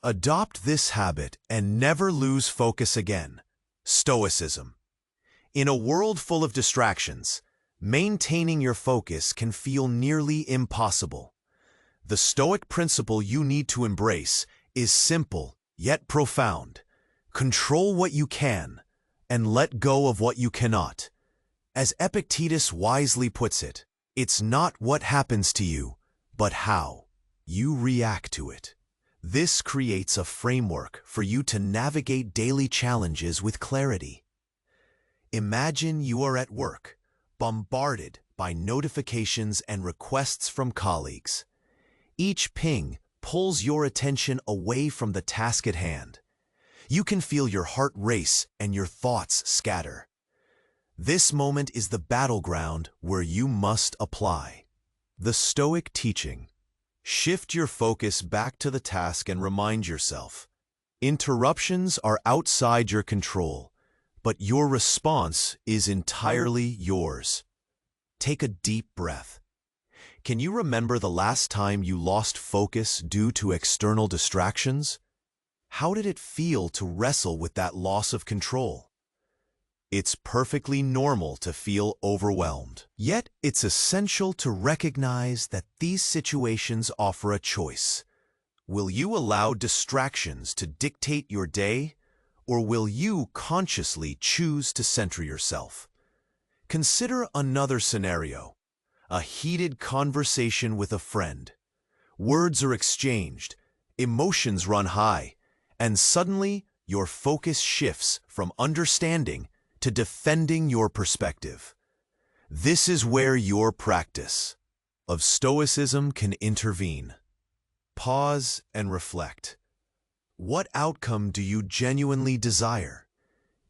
Adopt this habit and never lose focus again. Stoicism. In a world full of distractions, maintaining your focus can feel nearly impossible. The Stoic principle you need to embrace is simple yet profound. Control what you can, and let go of what you cannot. As Epictetus wisely puts it, it's not what happens to you, but how you react to it. This creates a framework for you to navigate daily challenges with clarity. Imagine you are at work, bombarded by notifications and requests from colleagues. Each ping pulls your attention away from the task at hand. You can feel your heart race and your thoughts scatter. This moment is the battleground where you must apply the Stoic teaching. Shift your focus back to the task and remind yourself, interruptions are outside your control, but your response is entirely yours. Take a deep breath. Can you remember the last time you lost focus due to external distractions? How did it feel to wrestle with that loss of control? It's perfectly normal to feel overwhelmed. Yet, it's essential to recognize that these situations offer a choice. Will you allow distractions to dictate your day, or will you consciously choose to center yourself? Consider another scenario. A heated conversation with a friend. Words are exchanged, emotions run high, and suddenly your focus shifts from understanding to defending your perspective. This is where your practice of Stoicism can intervene. Pause and reflect. What outcome do you genuinely desire?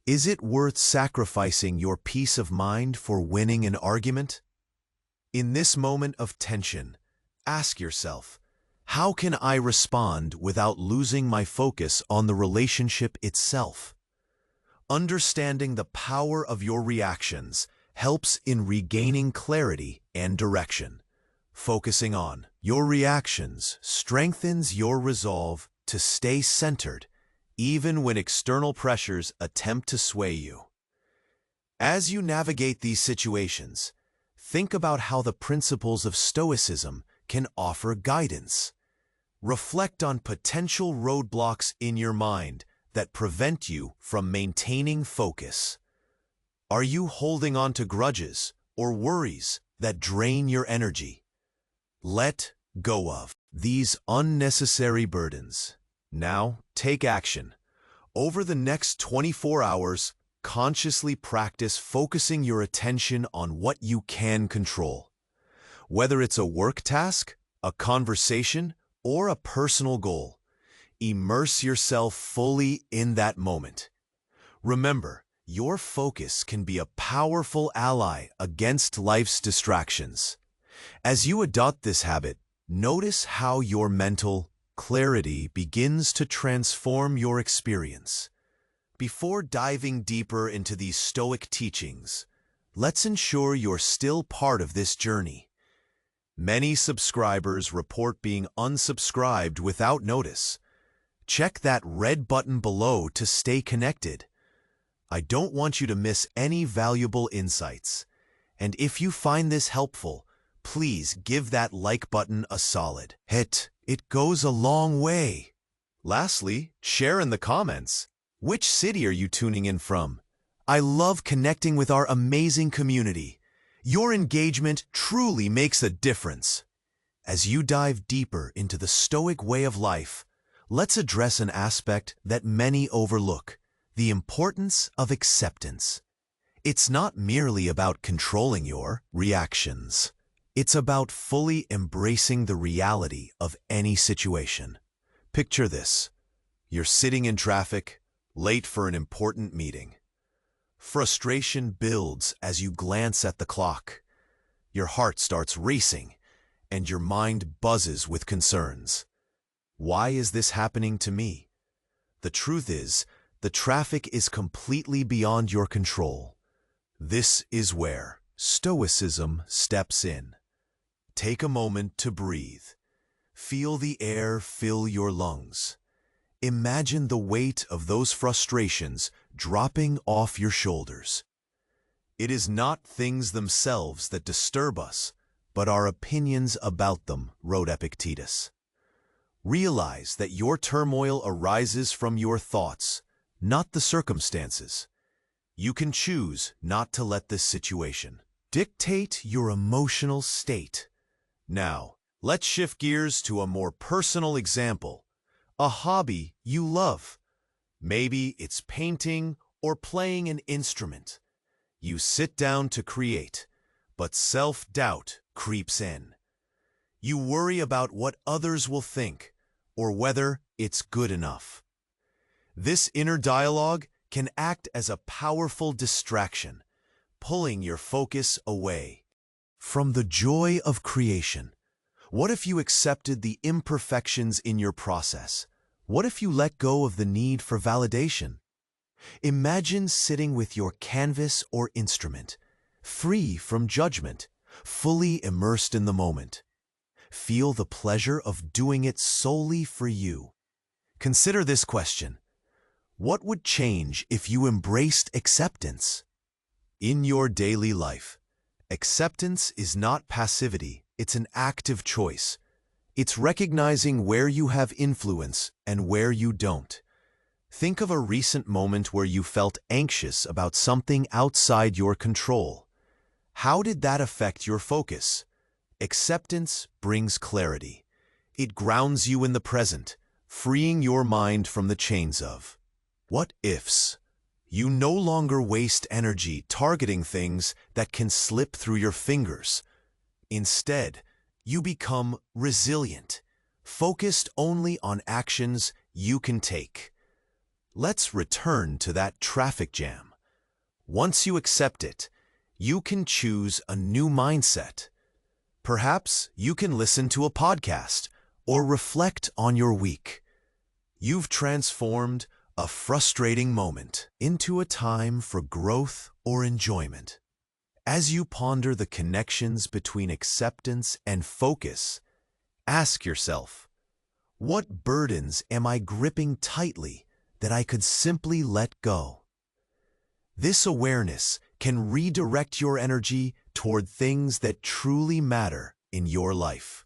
Is it worth sacrificing your peace of mind for winning an argument? In this moment of tension, ask yourself, how can I respond without losing my focus on the relationship itself? Understanding the power of your reactions helps in regaining clarity and direction. Focusing on your reactions strengthens your resolve to stay centered, even when external pressures attempt to sway you. As you navigate these situations, think about how the principles of Stoicism can offer guidance. Reflect on potential roadblocks in your mind that prevent you from maintaining focus. Are you holding on to grudges or worries that drain your energy? Let go of these unnecessary burdens. Now, take action. Over the next 24 hours, consciously practice focusing your attention on what you can control. Whether it's a work task, a conversation, or a personal goal, immerse yourself fully in that moment. Remember, your focus can be a powerful ally against life's distractions. As you adopt this habit, notice how your mental clarity begins to transform your experience. Before diving deeper into these Stoic teachings, let's ensure you're still part of this journey. Many subscribers report being unsubscribed without notice. Check that red button below to stay connected. I don't want you to miss any valuable insights. And if you find this helpful, please give that like button a solid hit. It goes a long way. Lastly, share in the comments. Which city are you tuning in from? I love connecting with our amazing community. Your engagement truly makes a difference. As you dive deeper into the Stoic way of life, let's address an aspect that many overlook: the importance of acceptance. It's not merely about controlling your reactions. It's about fully embracing the reality of any situation. Picture this. You're sitting in traffic, late for an important meeting. Frustration builds as you glance at the clock. Your heart starts racing, and your mind buzzes with concerns. Why is this happening to me? The truth is, the traffic is completely beyond your control. This is where Stoicism steps in. Take a moment to breathe. Feel the air fill your lungs. Imagine the weight of those frustrations dropping off your shoulders. It is not things themselves that disturb us, but our opinions about them, wrote Epictetus. Realize that your turmoil arises from your thoughts, not the circumstances. You can choose not to let this situation dictate your emotional state. Now, let's shift gears to a more personal example, a hobby you love. Maybe it's painting or playing an instrument. You sit down to create, but self-doubt creeps in. You worry about what others will think, or whether it's good enough. This inner dialogue can act as a powerful distraction, pulling your focus away from the joy of creation. What if you accepted the imperfections in your process? What if you let go of the need for validation? Imagine sitting with your canvas or instrument, free from judgment, fully immersed in the moment. Feel the pleasure of doing it solely for you. Consider this question. What would change if you embraced acceptance? In your daily life, acceptance is not passivity, it's an active choice. It's recognizing where you have influence and where you don't. Think of a recent moment where you felt anxious about something outside your control. How did that affect your focus? Acceptance brings clarity. It grounds you in the present, freeing your mind from the chains of what-ifs. You no longer waste energy targeting things that can slip through your fingers. Instead, you become resilient, focused only on actions you can take. Let's return to that traffic jam. Once you accept it, you can choose a new mindset. Perhaps you can listen to a podcast or reflect on your week. You've transformed a frustrating moment into a time for growth or enjoyment. As you ponder the connections between acceptance and focus, ask yourself, what burdens am I gripping tightly that I could simply let go? This awareness can redirect your energy toward things that truly matter in your life.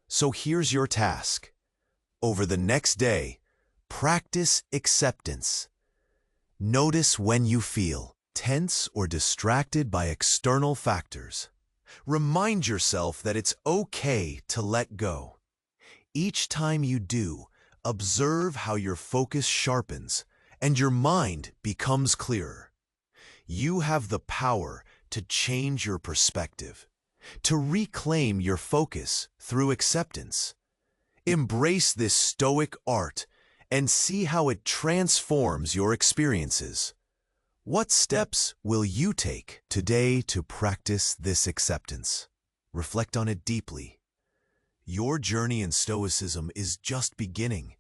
So here's your task. Over the next day, practice acceptance. Notice when you feel tense or distracted by external factors. Remind yourself that it's okay to let go. Each time you do, observe how your focus sharpens and your mind becomes clearer. You have the power to change your perspective, to reclaim your focus through acceptance. Embrace this stoic art and see how it transforms your experiences. What steps will you take today to practice this acceptance? Reflect on it deeply. Your journey in Stoicism is just beginning,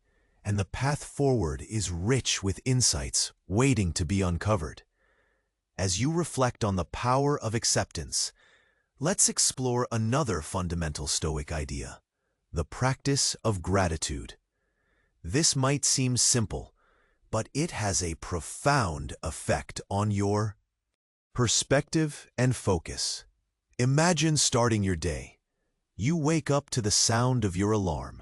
and the path forward is rich with insights waiting to be uncovered. As you reflect on the power of acceptance, let's explore another fundamental Stoic idea, the practice of gratitude. This might seem simple, but it has a profound effect on your perspective and focus. Imagine starting your day. You wake up to the sound of your alarm.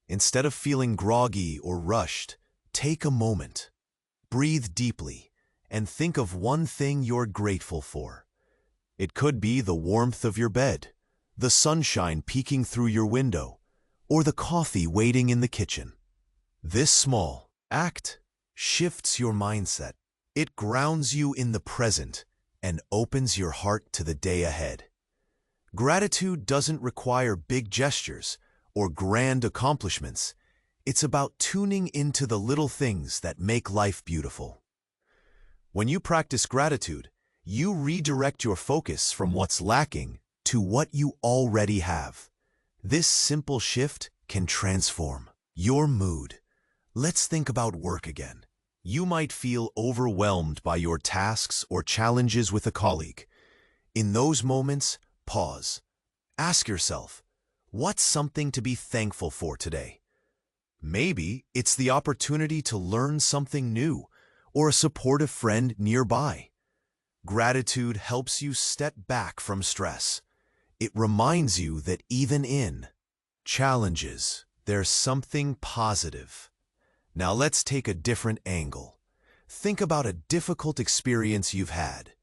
Instead of feeling groggy or rushed, take a moment. Breathe deeply and think of one thing you're grateful for. It could be the warmth of your bed, the sunshine peeking through your window, or the coffee waiting in the kitchen. This small act shifts your mindset. It grounds you in the present and opens your heart to the day ahead. Gratitude doesn't require big gestures or grand accomplishments. It's about tuning into the little things that make life beautiful. When you practice gratitude, you redirect your focus from what's lacking to what you already have. This simple shift can transform your mood. Let's think about work again. You might feel overwhelmed by your tasks or challenges with a colleague. In those moments, pause. Ask yourself, what's something to be thankful for today? Maybe it's the opportunity to learn something new or a supportive friend nearby. Gratitude helps you step back from stress. It reminds you that even in challenges, there's something positive. Now let's take a different angle. Think about a difficult experience you've had.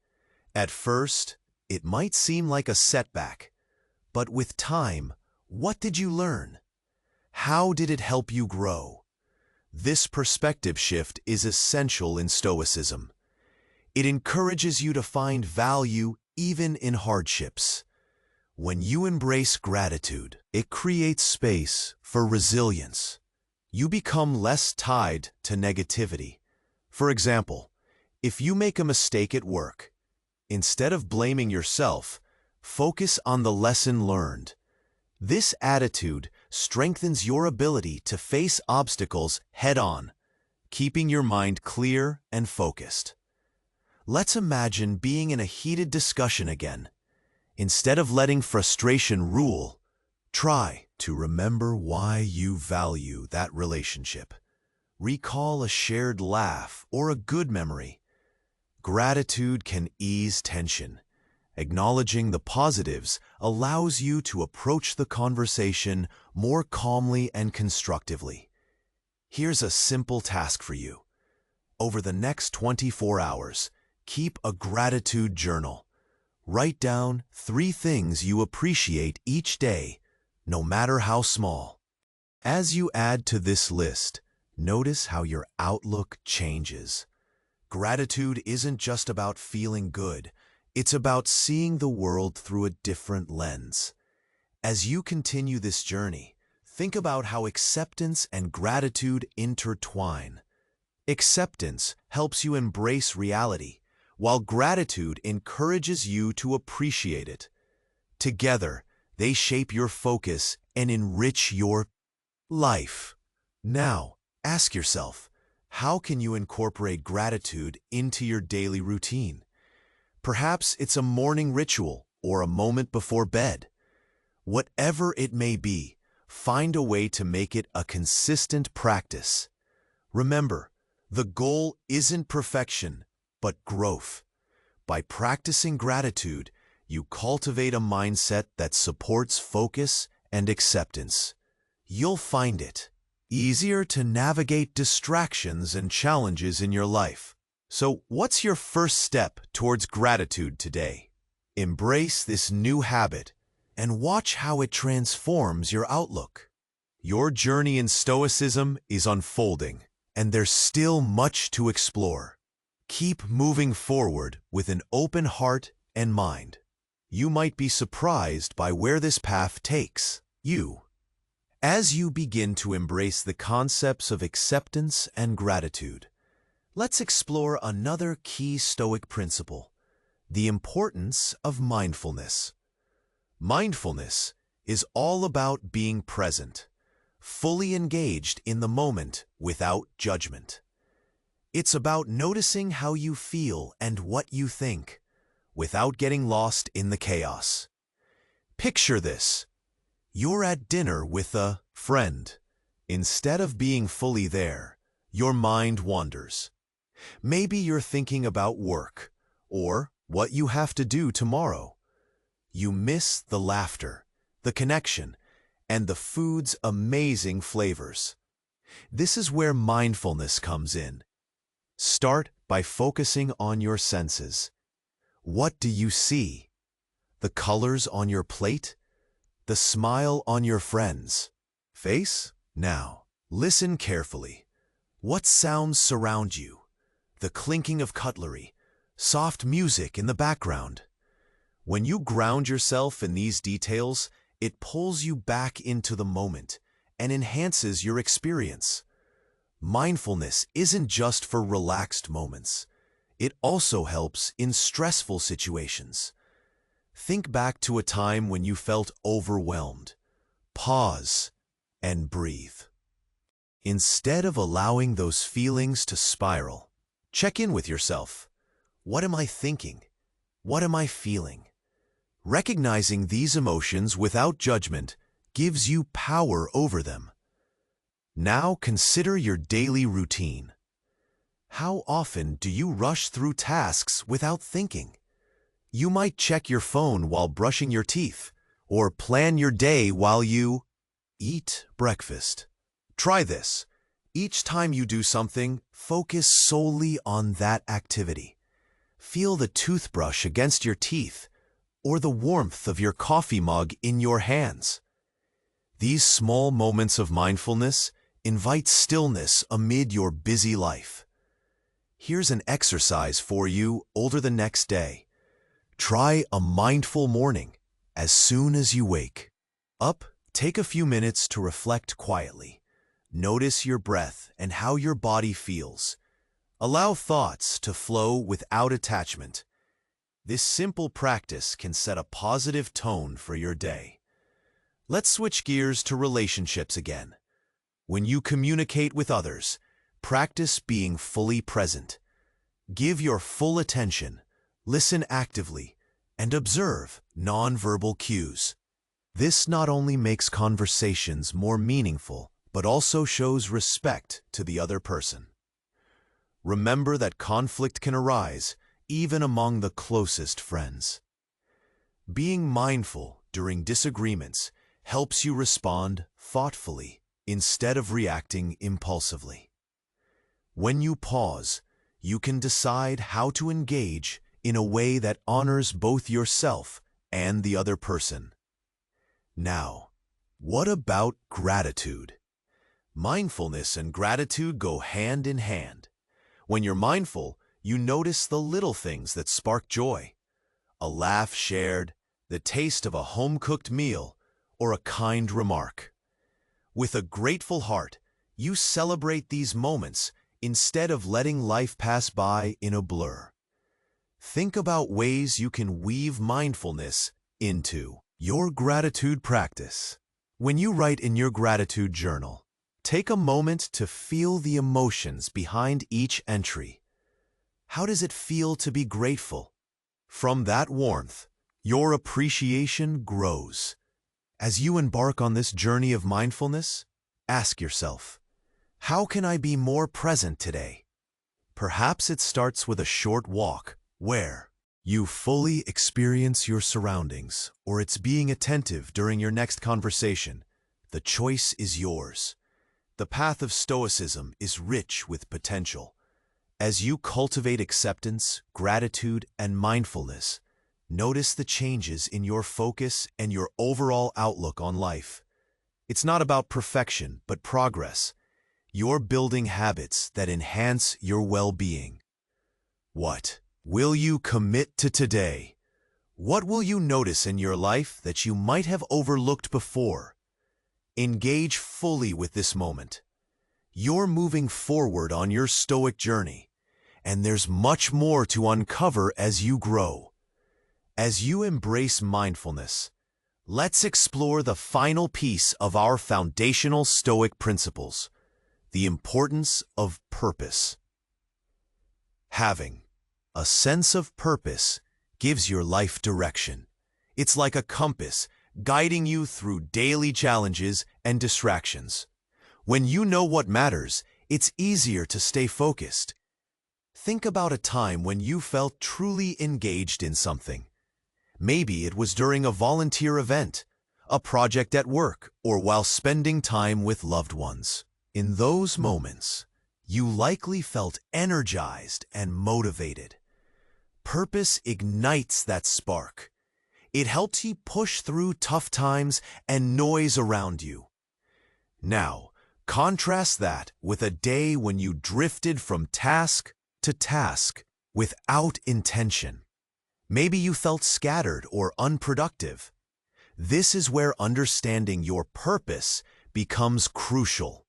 At first, it might seem like a setback, but with time, what did you learn? How did it help you grow? This perspective shift is essential in Stoicism. It encourages you to find value even in hardships. When you embrace gratitude, it creates space for resilience. You become less tied to negativity. For example, if you make a mistake at work, instead of blaming yourself, focus on the lesson learned. This attitude strengthens your ability to face obstacles head-on, keeping your mind clear and focused. Let's imagine being in a heated discussion again. Instead of letting frustration rule, try to remember why you value that relationship. Recall a shared laugh or a good memory. Gratitude can ease tension. Acknowledging the positives allows you to approach the conversation more calmly and constructively. Here's a simple task for you. Over the next 24 hours, keep a gratitude journal. Write down 3 things you appreciate each day, no matter how small. As you add to this list, notice how your outlook changes. Gratitude isn't just about feeling good, it's about seeing the world through a different lens. As you continue this journey, think about how acceptance and gratitude intertwine. Acceptance helps you embrace reality, while gratitude encourages you to appreciate it. Together, they shape your focus and enrich your life. Now, ask yourself, how can you incorporate gratitude into your daily routine? Perhaps it's a morning ritual or a moment before bed. Whatever it may be, find a way to make it a consistent practice. Remember, the goal isn't perfection, but growth. By practicing gratitude, you cultivate a mindset that supports focus and acceptance. You'll find it easier to navigate distractions and challenges in your life. So, what's your first step towards gratitude today? Embrace this new habit and watch how it transforms your outlook. Your journey in Stoicism is unfolding, and there's still much to explore. Keep moving forward with an open heart and mind. You might be surprised by where this path takes you. As you begin to embrace the concepts of acceptance and gratitude, let's explore another key Stoic principle, the importance of mindfulness. Mindfulness is all about being present, fully engaged in the moment without judgment. It's about noticing how you feel and what you think, without getting lost in the chaos. Picture this. You're at dinner with a friend. Instead of being fully there, your mind wanders. Maybe you're thinking about work or what you have to do tomorrow. You miss the laughter, the connection, and the food's amazing flavors. This is where mindfulness comes in. Start by focusing on your senses. What do you see? The colors on your plate? The smile on your friend's face? Now, listen carefully. What sounds surround you? The clinking of cutlery, soft music in the background. When you ground yourself in these details, it pulls you back into the moment and enhances your experience. Mindfulness isn't just for relaxed moments. It also helps in stressful situations. Think back to a time when you felt overwhelmed. Pause and breathe. Instead of allowing those feelings to spiral, check in with yourself. What am I thinking? What am I feeling? Recognizing these emotions without judgment gives you power over them. Now consider your daily routine. How often do you rush through tasks without thinking? You might check your phone while brushing your teeth, or plan your day while you eat breakfast. Try this. Each time you do something, focus solely on that activity. Feel the toothbrush against your teeth, or the warmth of your coffee mug in your hands. These small moments of mindfulness invite stillness amid your busy life. Here's an exercise for you over the next day. Try a mindful morning as soon as you wake up. Take a few minutes to reflect quietly. Notice your breath and how your body feels. Allow thoughts to flow without attachment. This simple practice can set a positive tone for your day. Let's switch gears to relationships again. When you communicate with others, practice being fully present. Give your full attention, listen actively, and observe nonverbal cues. This not only makes conversations more meaningful, but also shows respect to the other person. Remember that conflict can arise even among the closest friends. Being mindful during disagreements helps you respond thoughtfully instead of reacting impulsively. When you pause, you can decide how to engage in a way that honors both yourself and the other person. Now, what about gratitude? Mindfulness and gratitude go hand in hand. When you're mindful, you notice the little things that spark joy. A laugh shared, the taste of a home-cooked meal, or a kind remark. With a grateful heart, you celebrate these moments instead of letting life pass by in a blur. Think about ways you can weave mindfulness into your gratitude practice. When you write in your gratitude journal, take a moment to feel the emotions behind each entry. How does it feel to be grateful? From that warmth, your appreciation grows. As you embark on this journey of mindfulness, ask yourself, how can I be more present today? Perhaps it starts with a short walk where you fully experience your surroundings, or it's being attentive during your next conversation. The choice is yours. The path of Stoicism is rich with potential. As you cultivate acceptance, gratitude, and mindfulness, notice the changes in your focus and your overall outlook on life. It's not about perfection, but progress. You're building habits that enhance your well-being. What will you commit to today? What will you notice in your life that you might have overlooked before? Engage fully with this moment. You're moving forward on your Stoic journey, and there's much more to uncover as you grow. As you embrace mindfulness, let's explore the final piece of our foundational Stoic principles, the importance of purpose. Having a sense of purpose gives your life direction. It's like a compass guiding you through daily challenges and distractions. When you know what matters, it's easier to stay focused. Think about a time when you felt truly engaged in something. Maybe it was during a volunteer event, a project at work, or while spending time with loved ones. In those moments, you likely felt energized and motivated. Purpose ignites that spark. It helps you push through tough times and noise around you. Now, contrast that with a day when you drifted from task to task without intention. Maybe you felt scattered or unproductive. This is where understanding your purpose becomes crucial.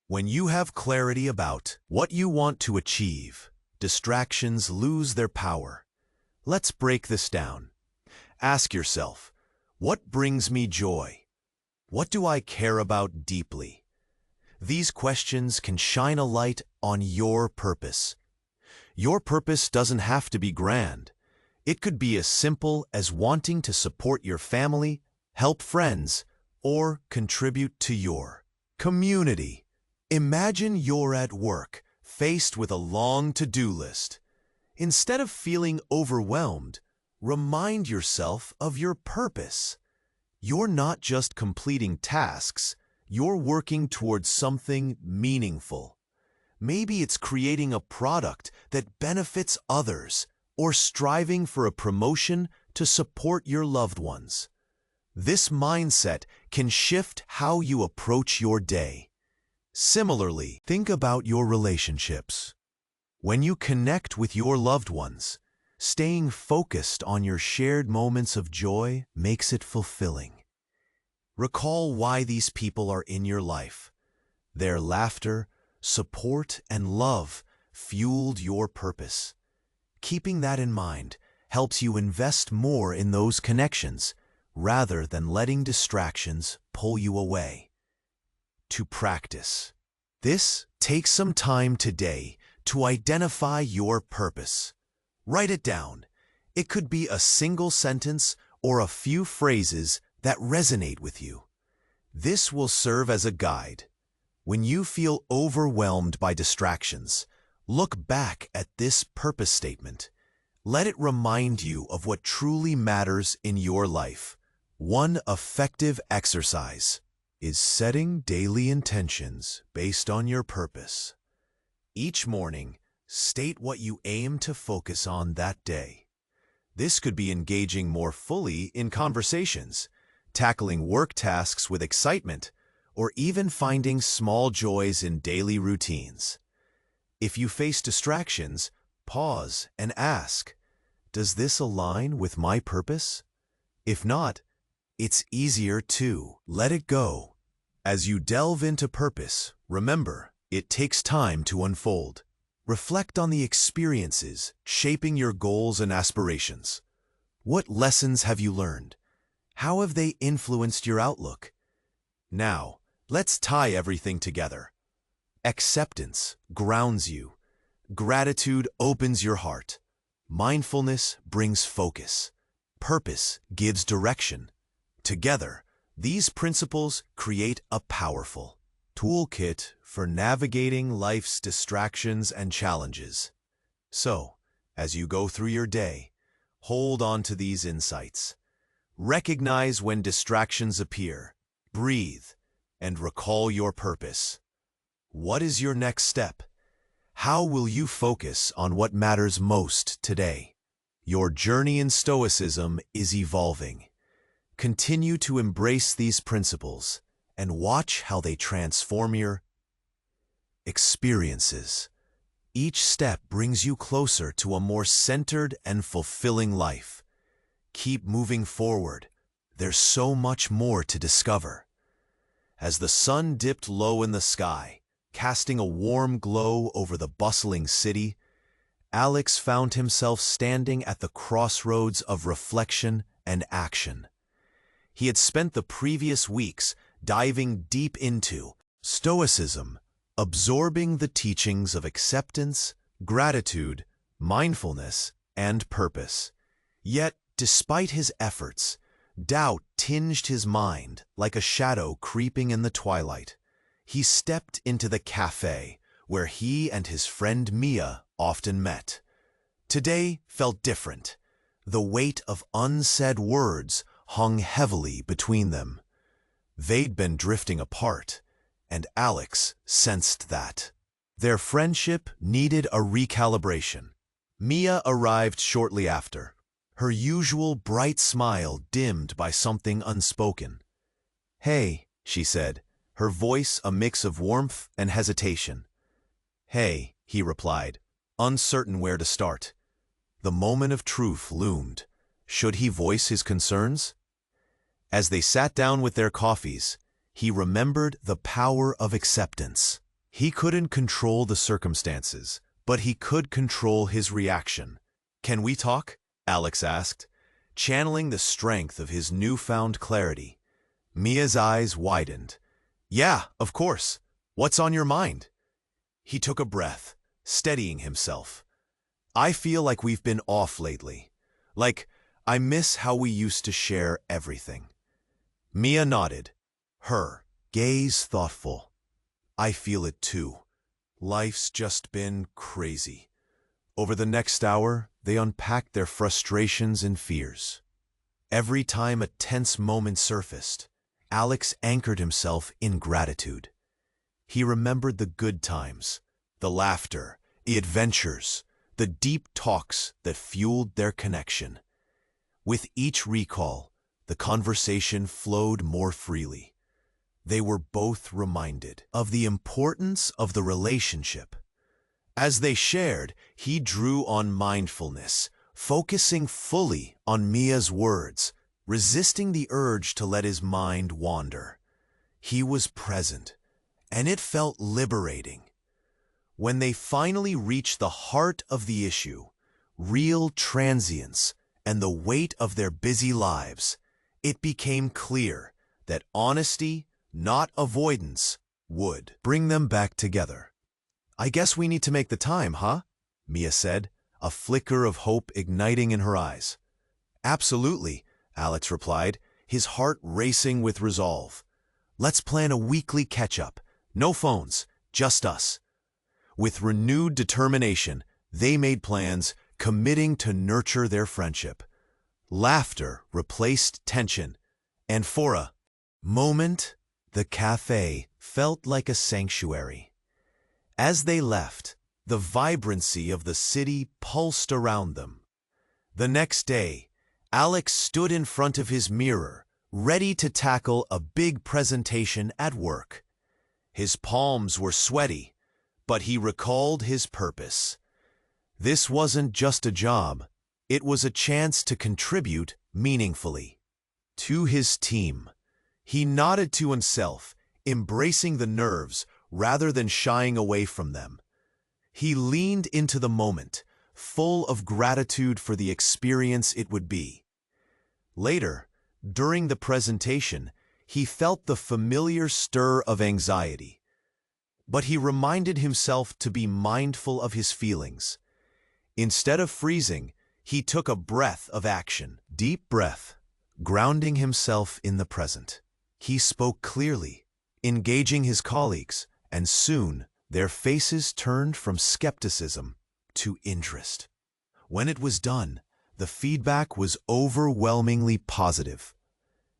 When you have clarity about what you want to achieve, distractions lose their power. Let's break this down. Ask yourself, what brings me joy? What do I care about deeply? These questions can shine a light on your purpose. Your purpose doesn't have to be grand. It could be as simple as wanting to support your family, help friends, or contribute to your community. Imagine you're at work, faced with a long to-do list. Instead of feeling overwhelmed, remind yourself of your purpose. You're not just completing tasks, you're working towards something meaningful. Maybe it's creating a product that benefits others, or striving for a promotion to support your loved ones. This mindset can shift how you approach your day. Similarly, think about your relationships. When you connect with your loved ones, staying focused on your shared moments of joy makes it fulfilling. Recall why these people are in your life. Their laughter, support, and love fueled your purpose. Keeping that in mind helps you invest more in those connections rather than letting distractions pull you away. To practice. This takes some time today to identify your purpose. Write it down. It could be a single sentence or a few phrases that resonate with you. This will serve as a guide. When you feel overwhelmed by distractions, look back at this purpose statement. Let it remind you of what truly matters in your life. One effective exercise is setting daily intentions based on your purpose. Each morning, state what you aim to focus on that day. This could be engaging more fully in conversations, tackling work tasks with excitement, or even finding small joys in daily routines. If you face distractions, pause and ask, does this align with my purpose? If not, it's easier to let it go. As you delve into purpose, remember, it takes time to unfold. Reflect on the experiences shaping your goals and aspirations. What lessons have you learned? How have they influenced your outlook? Now, let's tie everything together. Acceptance grounds you. Gratitude opens your heart. Mindfulness brings focus. Purpose gives direction. Together, these principles create a powerful toolkit for navigating life's distractions and challenges. So, as you go through your day, hold on to these insights. Recognize when distractions appear, breathe, and recall your purpose. What is your next step? How will you focus on what matters most today? Your journey in Stoicism is evolving. Continue to embrace these principles and watch how they transform your experiences. Each step brings you closer to a more centered and fulfilling life. Keep moving forward. There's so much more to discover. As the sun dipped low in the sky, casting a warm glow over the bustling city, Alex found himself standing at the crossroads of reflection and action. He had spent the previous weeks diving deep into Stoicism, absorbing the teachings of acceptance, gratitude, mindfulness, and purpose. Yet, despite his efforts, doubt tinged his mind like a shadow creeping in the twilight. He stepped into the cafe where he and his friend Mia often met. Today felt different. The weight of unsaid words hung heavily between them. They'd been drifting apart, and Alex sensed that. Their friendship needed a recalibration. Mia arrived shortly after, her usual bright smile dimmed by something unspoken. "Hey," she said, her voice a mix of warmth and hesitation. "Hey," he replied, uncertain where to start. The moment of truth loomed. Should he voice his concerns? As they sat down with their coffees, he remembered the power of acceptance. He couldn't control the circumstances, but he could control his reaction. "Can we talk?" Alex asked, channeling the strength of his newfound clarity. Mia's eyes widened. "Yeah, of course. What's on your mind?" He took a breath, steadying himself. "I feel like we've been off lately. Like, I miss how we used to share everything." Mia nodded, her gaze thoughtful. I feel it too. Life's just been crazy. Over the next hour, they unpacked their frustrations and fears. Every time a tense moment surfaced, Alex anchored himself in gratitude. He remembered the good times, the laughter, the adventures, the deep talks that fueled their connection. With each recall, the conversation flowed more freely. They were both reminded of the importance of the relationship. As they shared, he drew on mindfulness, focusing fully on Mia's words, resisting the urge to let his mind wander. He was present, and it felt liberating. When they finally reached the heart of the issue, real transience and the weight of their busy lives, it became clear that honesty, not avoidance, would bring them back together. "I guess we need to make the time, huh?" Mia said, a flicker of hope igniting in her eyes. "Absolutely," Alex replied, his heart racing with resolve. "Let's plan a weekly catch-up. No phones, just us." With renewed determination, they made plans, committing to nurture their friendship. Laughter replaced tension, and for a moment, the cafe felt like a sanctuary. As they left, the vibrancy of the city pulsed around them. The next day, Alex stood in front of his mirror, ready to tackle a big presentation at work. His palms were sweaty, but he recalled his purpose. This wasn't just a job, it was a chance to contribute meaningfully. To his team, he nodded to himself, embracing the nerves rather than shying away from them. He leaned into the moment, full of gratitude for the experience it would be. Later, during the presentation, he felt the familiar stir of anxiety. But he reminded himself to be mindful of his feelings. Instead of freezing, he took a breath of action, deep breath, grounding himself in the present. He spoke clearly, engaging his colleagues, and soon their faces turned from skepticism to interest. When it was done, the feedback was overwhelmingly positive.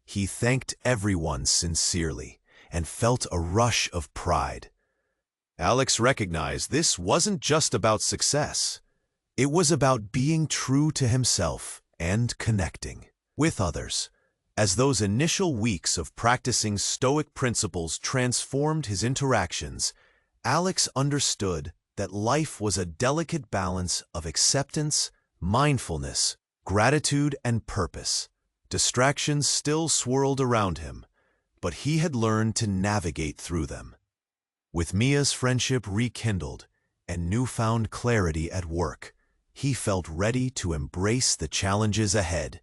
He thanked everyone sincerely and felt a rush of pride. Alex recognized this wasn't just about success. It was about being true to himself and connecting with others. As those initial weeks of practicing Stoic principles transformed his interactions, Alex understood that life was a delicate balance of acceptance, mindfulness, gratitude, and purpose. Distractions still swirled around him, but he had learned to navigate through them. With Mia's friendship rekindled and newfound clarity at work, he felt ready to embrace the challenges ahead.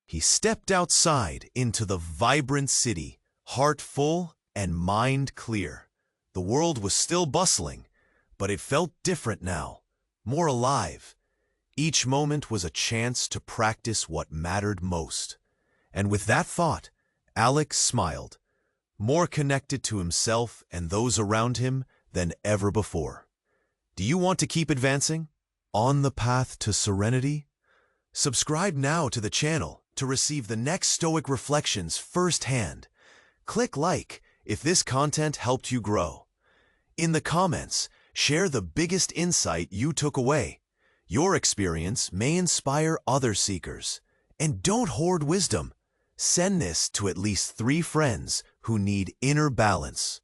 He stepped outside into the vibrant city, heart full and mind clear. The world was still bustling, but it felt different now, more alive. Each moment was a chance to practice what mattered most. And with that thought, Alex smiled, more connected to himself and those around him than ever before. Do you want to keep advancing on the path to serenity? Subscribe now to the channel to receive the next Stoic reflections firsthand. Click like if this content helped you grow. In the comments, share the biggest insight you took away. Your experience may inspire other seekers. And don't hoard wisdom. Send this to at least 3 friends who need inner balance.